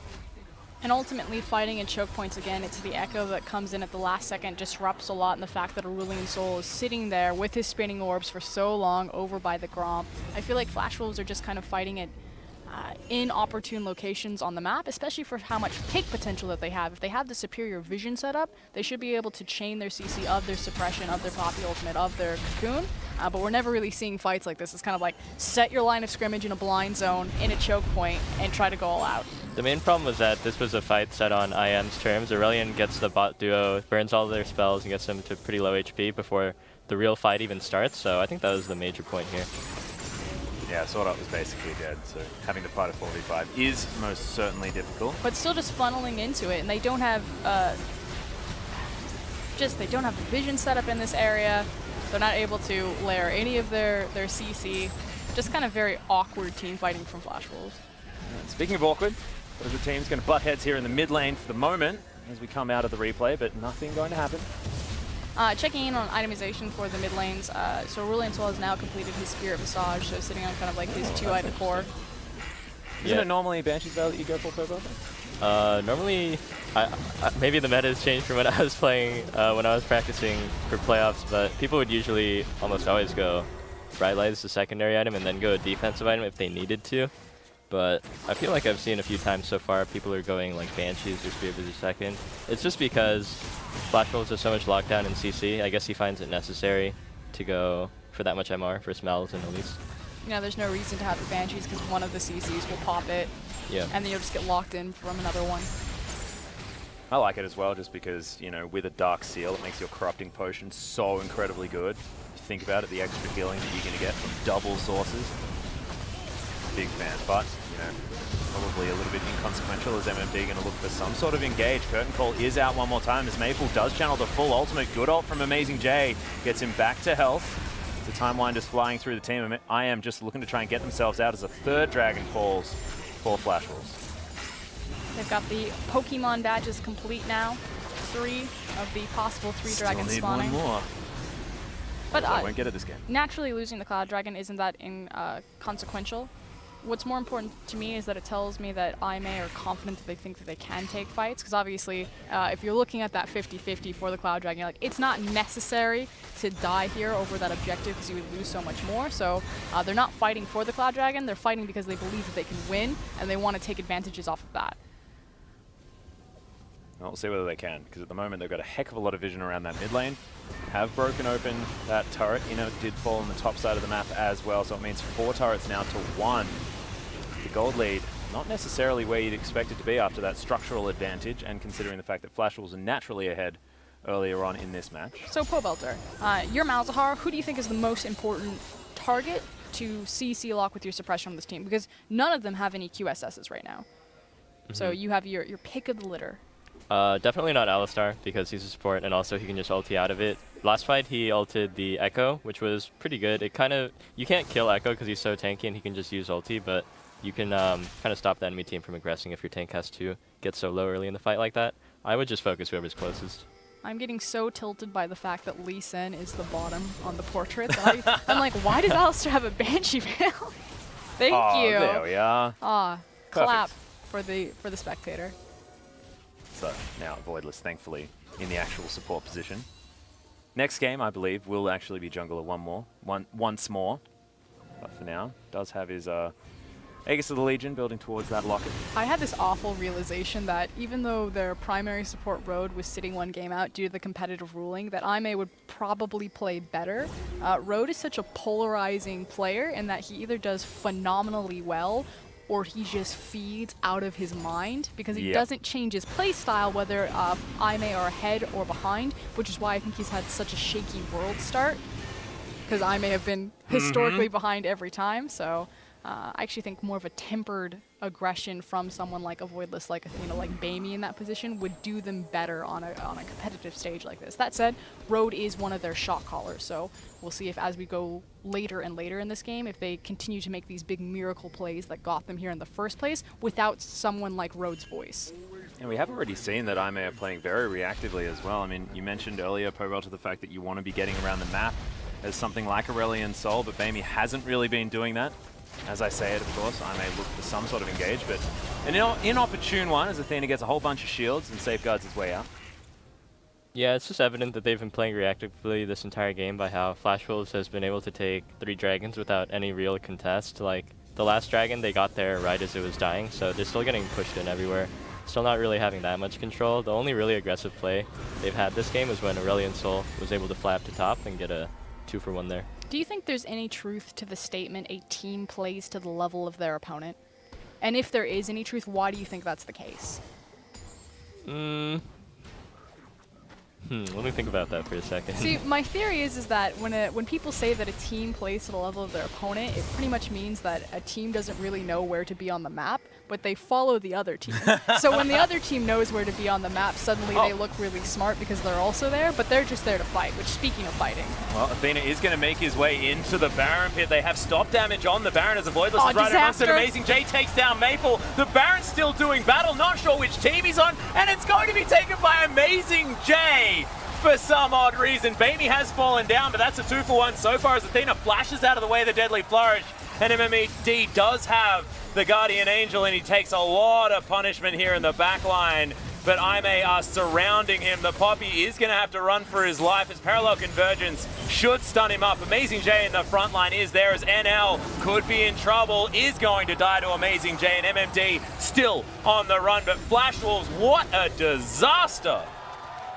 And ultimately, fighting in choke points again, it's the Echo that comes in at the last second, disrupts a lot, and the fact that Aurelion Sol is sitting there with his spinning orbs for so long over by the Gromp. I feel like Flash Wolves are just kind of fighting it inopportune locations on the map, especially for how much pick potential that they have. If they have the superior vision setup, they should be able to chain their CC of their suppression, of their Poppy ultimate, of their cocoon. But we're never really seeing fights like this. It's kind of like set your line of scrimmage in a blind zone, in a choke point, and try to go all out. The main problem was that this was a fight set on IM's terms. Aurelion gets the bot duo, burns all their spells, and gets them to pretty low HP before the real fight even starts, so I think that was the major point here. Yeah, Sword Art was basically dead, so having to fight a 4v5 is most certainly difficult. But still just funneling into it, and they don't have they don't have the vision set up in this area. They're not able to layer any of their CC. Just kind of very awkward team fighting from Flash Wolves. Speaking of awkward, the team's going to butt heads here in the mid lane for the moment as we come out of the replay, but nothing going to happen. Checking in on itemization for the mid lanes, so Aurelion Sol has now completed his Spirit Visage, so sitting on kind of like his 2-item core. Isn't it normally Banshee's Veil that you go for per build? Normally, maybe the meta has changed from when I was playing, when I was practicing for playoffs, but people would usually almost always go Bright Light as the secondary item and then go a defensive item if they needed to. But I feel like I've seen a few times so far people are going like Banshees or Spirit Visage second. It's just because Flash Wolves has so much lockdown in CC. I guess he finds it necessary to go for that much MR for Smells and Elise. You know, there's no reason to have the Banshees because one of the CCs will pop it. Yeah. And then you'll just get locked in from another one. I like it as well just because, you know, with a Dark Seal, it makes your Corrupting Potion so incredibly good. If you think about it, the extra healing that you're going to get from double sources. Big fan, but, you know, probably a little bit inconsequential as MMD going to look for some sort of engage. Curtain Call is out one more time as Maple does channel the full ultimate. Good ult from Amazing J. Gets him back to health. The timeline just flying through the team. I am just looking to try and get themselves out as a third Dragon falls for Flash Wolves. They've got the Pokemon badges complete now. 3 of the possible 3 dragons Still need spawning. one more. But I won't get it this game. naturally losing the Cloud Dragon isn't that consequential. What's more important to me is that it tells me that IMA are confident that they think that they can take fights, because obviously if you're looking at that 50-50 for the Cloud Dragon, you're like, it's not necessary to die here over that objective because you would lose so much more. So they're not fighting for the Cloud Dragon, they're fighting because they believe that they can win and they want to take advantages off of that. We'll see whether they can, because at the moment they've got a heck of a lot of vision around that mid lane. Have broken open that turret. You know, it did fall on the top side of the map as well, so it means 4 turrets now to 1. The gold lead, not necessarily where you'd expect it to be after that structural advantage, and considering the fact that Flash Wolves are naturally ahead earlier on in this match. So Pobelter, your Malzahar, who do you think is the most important target to CC lock with your suppression on this team? Because none of them have any QSSs right now. So you have your pick of the litter. Definitely not Alistar because he's a support and also he can just ulti out of it. Last fight he ulted the Echo, which was pretty good. It kind of, you can't kill Echo because he's so tanky and he can just use ulti, but you can kind of stop the enemy team from aggressing if your tank has to get so low early in the fight like that. I would just focus whoever's closest. I'm getting so tilted by the fact that Lee Sin is the bottom on the portrait that I'm like, why does Alistar have a Banshee Veil? Thank you. There we are. Clap for the spectator. So now Voidless, thankfully, in the actual support position. Next game, I believe, will actually be Jungler once more. But for now, does have his Aegis of the Legion building towards that locket. I had this awful realization that even though their primary support Road was sitting 1 game out due to the competitive ruling, that IMA would probably play better. Road is such a polarizing player in that he either does phenomenally well or he just feeds out of his mind because he doesn't change his play style whether IMA are ahead or behind, which is why I think he's had such a shaky world start because IMA have been historically behind every time. So I actually think more of a tempered aggression from someone like a Voidless, like Athena, like Bamey in that position would do them better on a competitive stage like this. That said, Road is one of their shot callers, so we'll see if as we go later and later in this game, if they continue to make these big miracle plays that got them here in the first place without someone like Road's voice. And we have already seen that IMA are playing very reactively as well. I mean, you mentioned earlier, Pobel, to the fact that you want to be getting around the map as something like Aurelion Sol, but Bamey hasn't really been doing that. As I say it, of course, I may look for some sort of engage, but an inopportune one as Athena gets a whole bunch of shields and safeguards his way out. Yeah, it's just evident that they've been playing reactively this entire game by how Flash Wolves has been able to take 3 dragons without any real contest. Like, the last dragon, they got there right as it was dying, so they're still getting pushed in everywhere. Still not really having that much control. The only really aggressive play they've had this game was when Aurelion Sol was able to fly up to top and get a 2-for-1 there. Do you think there's any truth to the statement, a team plays to the level of their opponent? And if there is any truth, why do you think that's the case? Let me think about that for a second. See, my theory is that when people say that a team plays to the level of their opponent, it pretty much means that a team doesn't really know where to be on the map, but they follow the other team. So when the other team knows where to be on the map, suddenly they look really smart because they're also there, but they're just there to fight, which, speaking of fighting. Well, Athena is going to make his way into the Baron pit. They have stop damage on the Baron as a Voidless is right amongst it. Amazing J takes down Maple. The Baron's still doing battle, not sure which team he's on, and it's going to be taken by Amazing J. For some odd reason, Bamey has fallen down, but that's a 2-for-1 so far as Athena flashes out of the way of the Deadly Flourish. And MMED does have the Guardian Angel, and he takes a lot of punishment here in the back line. But IMA are surrounding him. The Poppy is going to have to run for his life as Parallel Convergence should stun him up. Amazing J in the front line is there as NL could be in trouble, is going to die to Amazing J, and MMD still on the run. But Flash Wolves, what a disaster!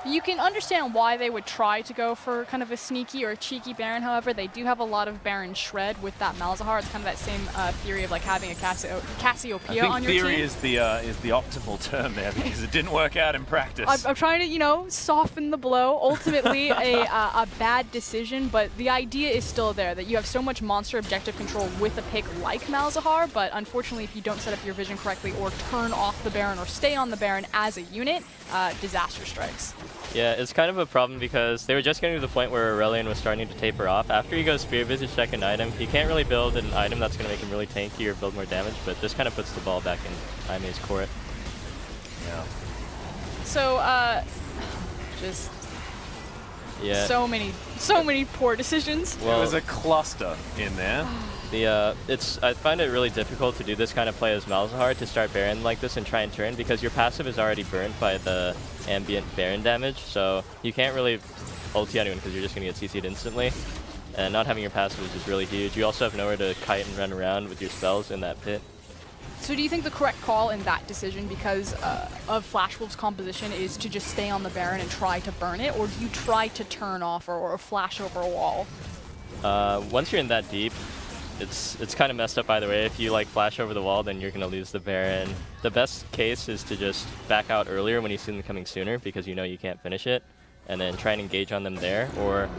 You can understand why they would try to go for kind of a sneaky or a cheeky Baron. However, they do have a lot of Baron shred with that Malzahar. It's kind of that same theory of like having a Cassiopeia on your team. Theory is the optimal term there because it didn't work out in practice. I'm trying to, you know, soften the blow. Ultimately, a bad decision, but the idea is still there that you have so much monster objective control with a pick like Malzahar, but unfortunately, if you don't set up your vision correctly or turn off the Baron or stay on the Baron as a unit, disaster strikes. Yeah, it's kind of a problem because they were just getting to the point where Aurelion was starting to taper off. After he goes Spear Visage second item, he can't really build an item that's going to make him really tanky or build more damage, but this kind of puts the ball back in IMA's court. Yeah. So, just so many poor decisions. Well, there was a cluster in there. I find it really difficult to do this kind of play as Malzahar to start Baron like this and try and turn because your passive is already burned by the ambient Baron damage, so you can't really ulti anyone because you're just going to get CC'd instantly. And not having your passive is just really huge. You also have nowhere to kite and run around with your spells in that pit. So do you think the correct call in that decision, because of Flash Wolf's composition, is to just stay on the Baron and try to burn it, or do you try to turn off or flash over a wall? Once you're in that deep, it's kind of messed up either way. If you like flash over the wall, then you're going to lose the Baron. The best case is to just back out earlier when you see them coming sooner because you know you can't finish it, and then try and engage on them there, or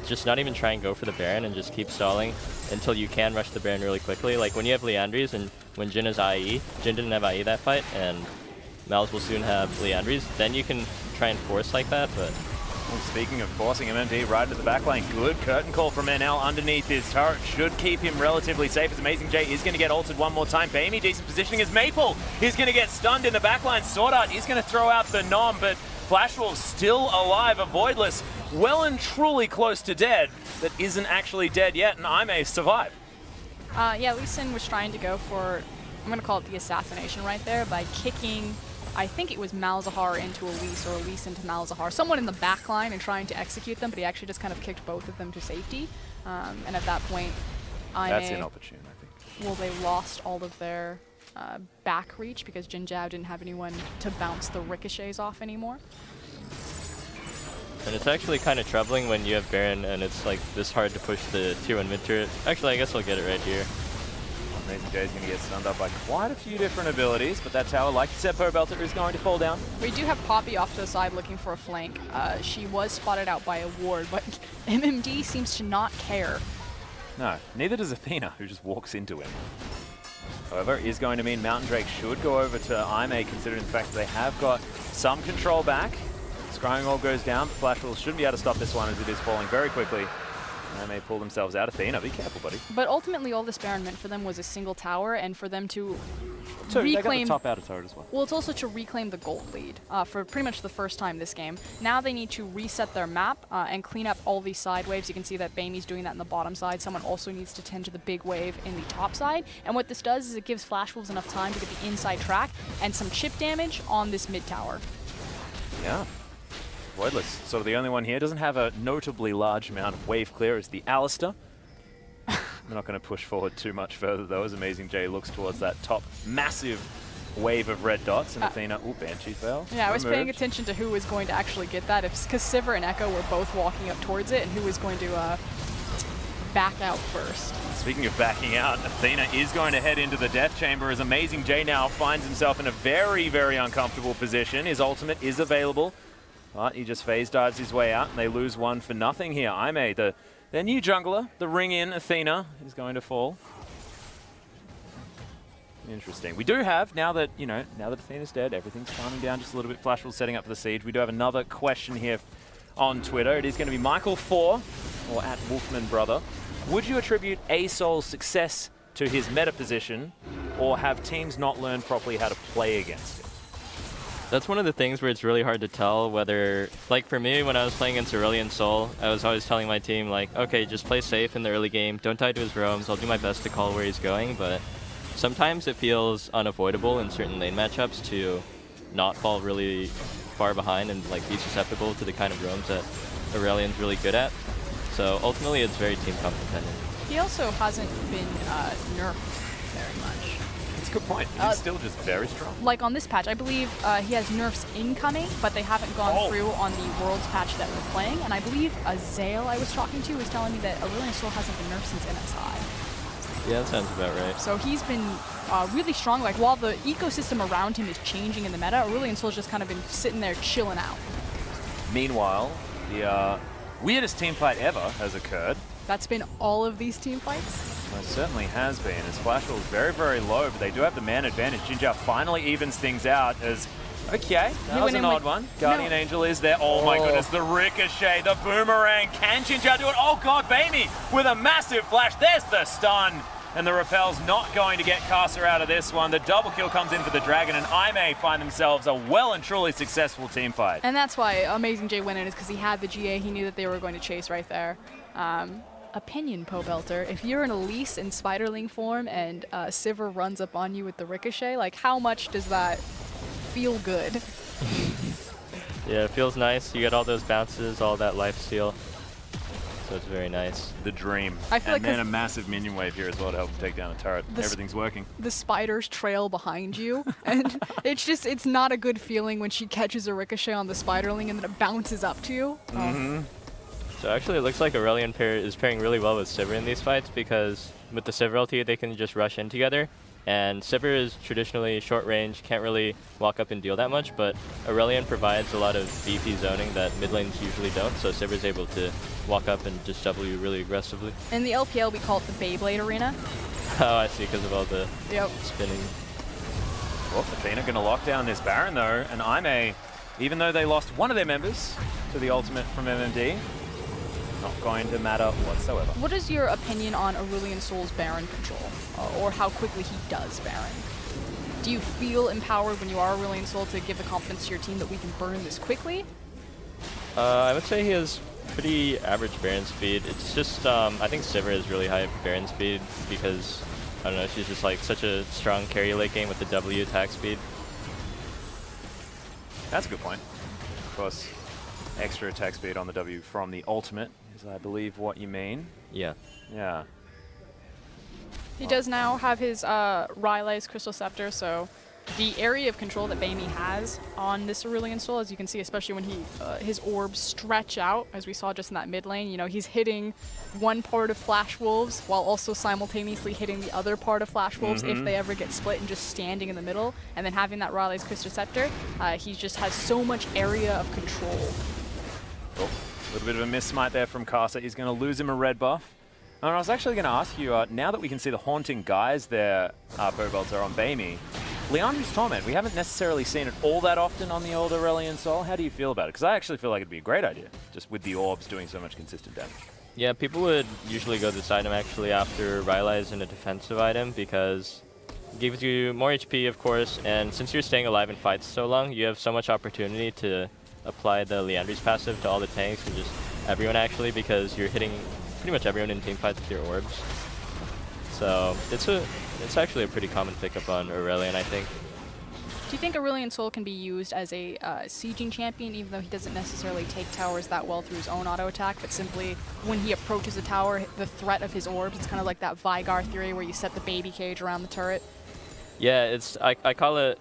just not even try and go for the Baron and just keep stalling until you can rush the Baron really quickly. Like when you have Liandry's and when Jhin has IE, Jhin didn't have IE that fight, and Malz will soon have Liandry's, then you can try and force like that, but... Well, speaking of forcing MMD right to the back lane, good curtain call from NL underneath his turret. Should keep him relatively safe as Amazing J is going to get ulted one more time. Bamey, decent positioning as Maple is going to get stunned in the back line. Sword Art is going to throw out the Nom, but Flash Wolf still alive, a Voidless, well and truly close to dead, that isn't actually dead yet, and I may survive. Yeah, Lee Sin was trying to go for, I'm going to call it the assassination right there, by kicking, I think it was Malzahar into Elise or Elise into Malzahar, someone in the back line, and trying to execute them, but he actually just kind of kicked both of them to safety. And at that point, that's inopportune, I think. Well, they lost all of their back reach because Jin Zhao didn't have anyone to bounce the ricochets off anymore. And it's actually kind of troubling when you have Baron and it's like this hard to push the tier 1 mid turret. Actually, I guess I'll get it right here. Amazing J is going to get stunned up by quite a few different abilities, but that tower, like you said, Pobelter, is going to fall down. We do have Poppy off to the side looking for a flank. She was spotted out by a ward, but MMD seems to not care. No, neither does Athena, who just walks into him. However, is going to mean Mountain Drake should go over to Aimee, considering the fact that they have got some control back. Scrying Orb goes down, but Flash Wolves shouldn't be able to stop this one as it is falling very quickly. Aimee pull themselves out. Athena, be careful, buddy. But ultimately, all this Baron meant for them was a single tower, and for them to So they got the reclaim. top outer turret as well. Well, it's also to reclaim the gold lead for pretty much the first time this game. Now they need to reset their map and clean up all these side waves. You can see that Bamey's doing that in the bottom side. Someone also needs to tend to the big wave in the top side. And what this does is it gives Flash Wolves enough time to get the inside track and some chip damage on this mid tower. Yeah. Voidless, sort of the only one here. Doesn't have a notably large amount of wave clear as the Alistair. I'm not going to push forward too much further, though, as Amazing J looks towards that top massive wave of red dots. And Athena, ooh, Banshee fell. Yeah, I was paying Removed. attention to who was going to actually get that, because Sivir and Echo were both walking up towards it, and who was going to back out first. Speaking of backing out, Athena is going to head into the Death Chamber as Amazing J now finds himself in a very, very uncomfortable position. His ultimate is available, but he just phase dives his way out, and they lose one for nothing here. Aimee, their new jungler, the ring-in Athena, is going to fall. Interesting. We do have, now that Athena's dead, everything's calming down just a little bit. Flash Wolves setting up for the siege. We do have another question here on Twitter. It is going to be Michael4, or at Wolfman Brother. Would you attribute ASOL's success to his meta position, or have teams not learned properly how to play against it? That's one of the things where it's really hard to tell whether, like for me, when I was playing against Aurelion Sol, I was always telling my team, like, okay, just play safe in the early game, don't die to his roams, I'll do my best to call where he's going, but sometimes it feels unavoidable in certain lane matchups to not fall really far behind and like be susceptible to the kind of roams that Aurelion's really good at. So ultimately, it's very team comp dependent. He also hasn't been nerfed very much. That's a good point. He's still just very strong. Like on this patch, I believe he has nerfs incoming, but they haven't gone through on the Worlds patch that we're playing. And I believe Zale I was talking to was telling me that Aurelion Sol hasn't been nerfed since MSI. Yeah, that sounds about right. So he's been really strong. Like while the ecosystem around him is changing in the meta, Aurelion Sol's just kind of been sitting there chilling out. Meanwhile, the weirdest team fight ever has occurred. That's been all of these team fights. Well, it certainly has been, as Flash Wolves very, very low, but they do have the man advantage. Jinja finally evens things out as, okay, that was an odd one. Guardian Angel is there. Oh my goodness, the ricochet, the boomerang. Can Jinja do it? Oh god, Bamey with a massive flash. There's the stun. And the Repel's not going to get Kai'Sa out of this one. The double kill comes in for the Dragon, and Aimee find themselves a well and truly successful team fight. And that's why Amazing J went in, is because he had the GA. He knew that they were going to chase right there. Opinion, Pobelter. If you're in Elise in Spiderling form and Sivir runs up on you with the ricochet, like how much does that feel good? Yeah, it feels nice. You get all those bounces, all that life steal. So it's very nice. The dream. I feel and like then a massive minion wave here as well to help him take down a turret. Everything's working. The spiders trail behind you, and it's not a good feeling when she catches a ricochet on the Spiderling and then it bounces up to you. So actually, it looks like Aurelion is pairing really well with Sivir in these fights, because with the Sivir ulti, they can just rush in together. And Sivir is traditionally short range, can't really walk up and deal that much, but Aurelion provides a lot of beefy zoning that mid lanes usually don't, so Sivir's able to walk up and just W really aggressively. In the LPL, we call it the Beyblade Arena. Oh, I see, because of all the Yep. spinning. Well, Athena going to lock down this Baron though, and Aimee, even though they lost one of their members to the ultimate from MMD, not going to matter whatsoever. What is your opinion on Aurelion Sol's Baron control, or how quickly he does Baron? Do you feel empowered when you are Aurelion Sol to give the confidence to your team that we can burn this quickly? I would say he has pretty average Baron speed. It's just, I think Sivir has really high Baron speed because, I don't know, she's just like such a strong carry late game with the W attack speed. That's a good point. Of course, extra attack speed on the W from the ultimate is, I believe, what you mean. Yeah. Yeah. He does now have his Rylai's Crystal Scepter, so the area of control that Bamey has on this Aurelion Sol, as you can see, especially when his orbs stretch out, as we saw just in that mid lane, you know, he's hitting one part of Flash Wolves while also simultaneously hitting the other part of Flash Wolves if they ever get split, and just standing in the middle, and then having that Rylai's Crystal Scepter, he just has so much area of control. Oh, a little bit of a miss smite there from Kai'Sa. He's going to lose him a red buff. And I was actually going to ask you, now that we can see the haunting guys there, Pobelter on Bamey, Liandry's Torment, we haven't necessarily seen it all that often on the old Aurelion Sol. How do you feel about it? Because I actually feel like it'd be a great idea, just with the orbs doing so much consistent damage. Yeah, people would usually go this item actually after Rylai's in a defensive item because it gives you more HP, of course, and since you're staying alive in fights so long, you have so much opportunity to apply the Liandry's passive to all the tanks and just everyone actually, because you're hitting pretty much everyone in team fights with your orbs. So it's actually a pretty common pickup on Aurelion, I think. Do you think Aurelion Sol can be used as a sieging champion, even though he doesn't necessarily take towers that well through his own auto attack, but simply when he approaches a tower, the threat of his orbs, it's kind of like that Vygar theory where you set the baby cage around the turret? Yeah, I call it,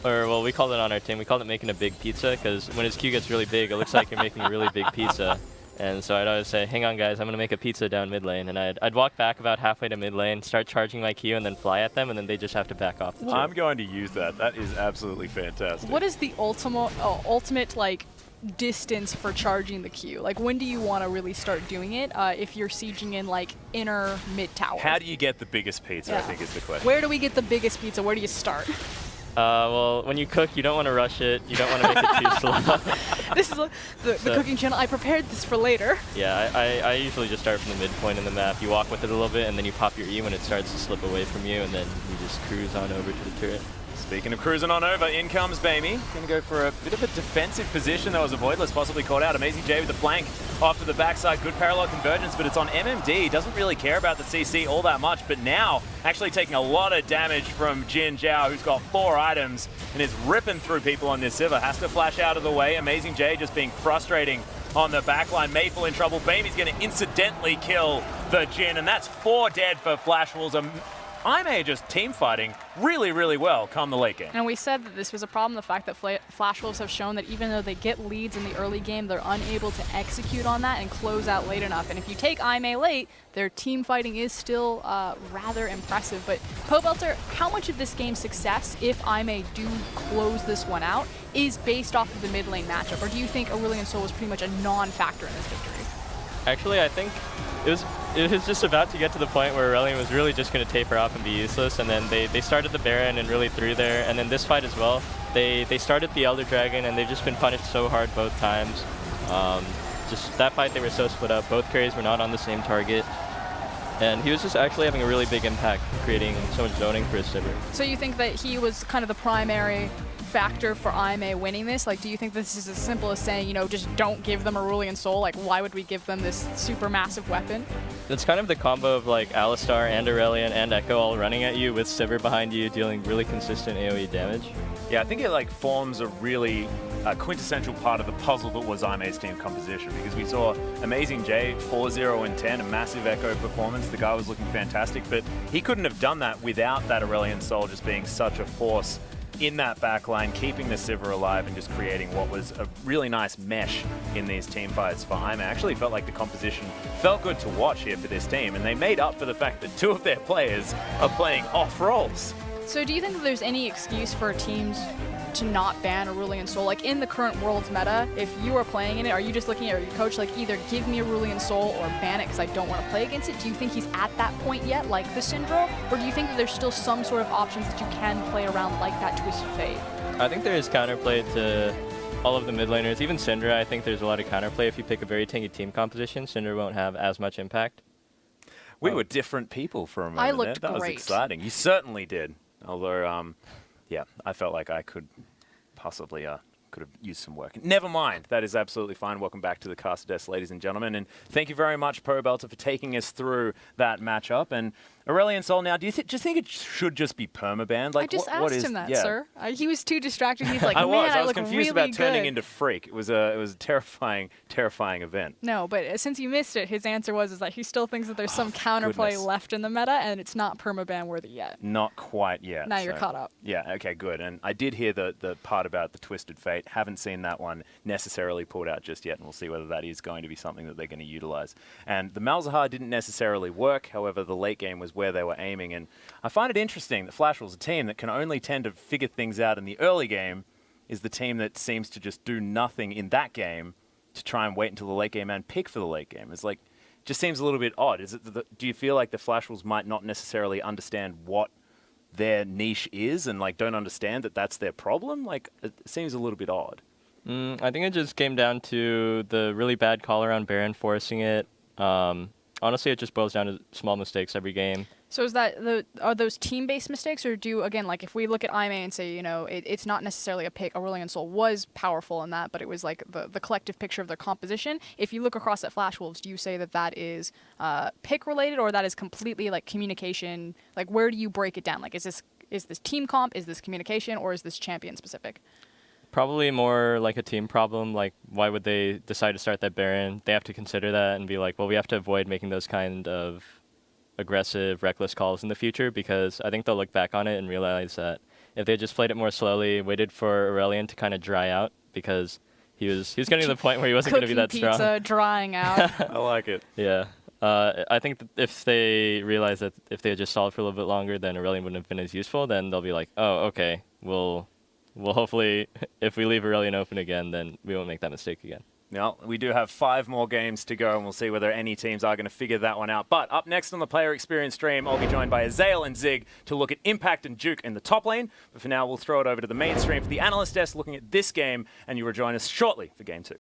or well, we call it on our team, we call it making a big pizza, because when his Q gets really big, it looks like you're making a really big pizza. And so I'd always say, hang on guys, I'm going to make a pizza down mid lane. And I'd walk back about halfway to mid lane, start charging my Q, and then fly at them, and then they just have to back off the turret. I'm going to use that. That is absolutely fantastic. What is the ultimate like distance for charging the Q? Like when do you want to really start doing it if you're sieging in like inner mid tower? How do you get the biggest pizza, I think is the question. Where do we get the biggest pizza? Where do you start? Well, when you cook, you don't want to rush it. You don't want to make it too slow. This is the cooking channel. I prepared this for later. Yeah, I usually just start from the midpoint in the map. You walk with it a little bit, and then you pop your E when it starts to slip away from you, and then you just cruise on over to the turret. Speaking of cruising on over, in comes Bamey. Going to go for a bit of a defensive position. That was a Voidless possibly caught out. Amazing J with the flank off to the backside. Good parallel convergence, but it's on MMD. Doesn't really care about the CC all that much, but now actually taking a lot of damage from Jin Zhao, who's got 4 items and is ripping through people on this Sivir. Has to flash out of the way. Amazing J just being frustrating on the backline. Maple in trouble. Bamey's going to incidentally kill the Jin, and that's 4 dead for Flash Wolves. IMA just team fighting really, really well come the late game. And we said that this was a problem, the fact that Flash Wolves have shown that even though they get leads in the early game, they're unable to execute on that and close out late enough. And if you take IMA late, their team fighting is still rather impressive. But Pobelter, how much of this game's success, if IMA do close this one out, is based off of the mid lane matchup? Or do you think Aurelion Sol was pretty much a non-factor in this victory? Actually, I think it was just about to get to the point where Aurelion was really just going to taper off and be useless, and then they started the Baron and really threw there, and then this fight as well, they started the Elder Dragon, and they've just been punished so hard both times. Just that fight, they were so split up. Both carries were not on the same target, and he was just actually having a really big impact, creating so much zoning for his Sivir. So you think that he was kind of the primary factor for IMA winning this? Like, do you think this is as simple as saying, you know, just don't give them Aurelion Sol? Like, why would we give them this super massive weapon? It's kind of the combo of like Alistar and Aurelion and Echo all running at you with Sivir behind you, dealing really consistent AoE damage. Yeah, I think it like forms a really quintessential part of the puzzle that was IMA's team composition, because we saw Amazing J 4-0 and 10, a massive Echo performance. The guy was looking fantastic, but he couldn't have done that without that Aurelion Sol just being such a force in that backline, keeping the Sivir alive and just creating what was a really nice mesh in these team fights for IMA. I actually felt like the composition felt good to watch here for this team, and they made up for the fact that 2 of their players are playing off roles. So do you think that there's any excuse for teams to not ban Aurelion Sol? Like in the current Worlds meta, if you are playing in it, are you just looking at your coach like either give me Aurelion Sol or ban it because I don't want to play against it? Do you think he's at that point yet, like the Syndra? Or do you think that there's still some sort of options that you can play around like that Twisted Fate? I think there is counterplay to all of the mid laners. Even Syndra, I think there's a lot of counterplay. If you pick a very tanky team composition, Syndra won't have as much impact. We were different people for a moment. I looked there. That great. was exciting. You certainly did. Although, yeah, I felt like I could possibly could have used some work. Never mind. That is absolutely fine. Welcome back to the Caster Desk, ladies and gentlemen. And thank you very much, Pobelter, for taking us through that matchup. And Aurelion Sol, now, do you just think it should just be permabanned? Like, I just what asked is, him that, yeah. sir. He was too distracted. He's like, I man, I was look confused really about turning good. into Freak. It was a terrifying event. No, but since you missed it, his answer was that he still thinks that there's some counterplay goodness. left in the meta, and it's not permaban worthy yet. Not quite yet. Now you're so- caught up. Yeah, okay, good. And I did hear the part about the Twisted Fate. Haven't seen that one necessarily pulled out just yet, and we'll see whether that is going to be something that they're going to utilize. And the Malzahar didn't necessarily work. However, the late game was where they were aiming. And I find it interesting that Flash Wolves, a team that can only tend to figure things out in the early game, is the team that seems to just do nothing in that game to try and wait until the late game and pick for the late game. It's like, just seems a little bit odd. Do you feel like the Flash Wolves might not necessarily understand what their niche is and like don't understand that that's their problem? Like, it seems a little bit odd. I think it just came down to the really bad call around Baron forcing it. Honestly, it just boils down to small mistakes every game. So is that are those team-based mistakes, or again, like if we look at IMA and say, it's not necessarily a pick, Aurelion Sol was powerful in that, but it was like the collective picture of their composition. If you look across at Flash Wolves, do you say that is pick related, or that is completely like communication? Like, where do you break it down? Like, is this team comp, is this communication, or is this champion specific? Probably more like a team problem. Like, why would they decide to start that Baron? They have to consider that and be like, well, we have to avoid making those kind of aggressive, reckless calls in the future, because I think they'll look back on it and realize that if they just played it more slowly, waited for Aurelion to kind of dry out, because he was getting to the point where he wasn't going to be that strong. Pizza drying out. I like it. Yeah. I think that if they realize that if they had just stalled for a little bit longer, then Aurelion wouldn't have been as useful, then they'll be like, oh, okay, we'll hopefully, if we leave Aurelion open again, then we won't make that mistake again. Now, we do have 5 more games to go, and we'll see whether any teams are going to figure that one out. But up next on the Player Experience stream, I'll be joined by Azael and Zig to look at Impact and Duke in the top lane. But for now, we'll throw it over to the main stream for the Analyst Desk looking at this game, and you will join us shortly for Game 2.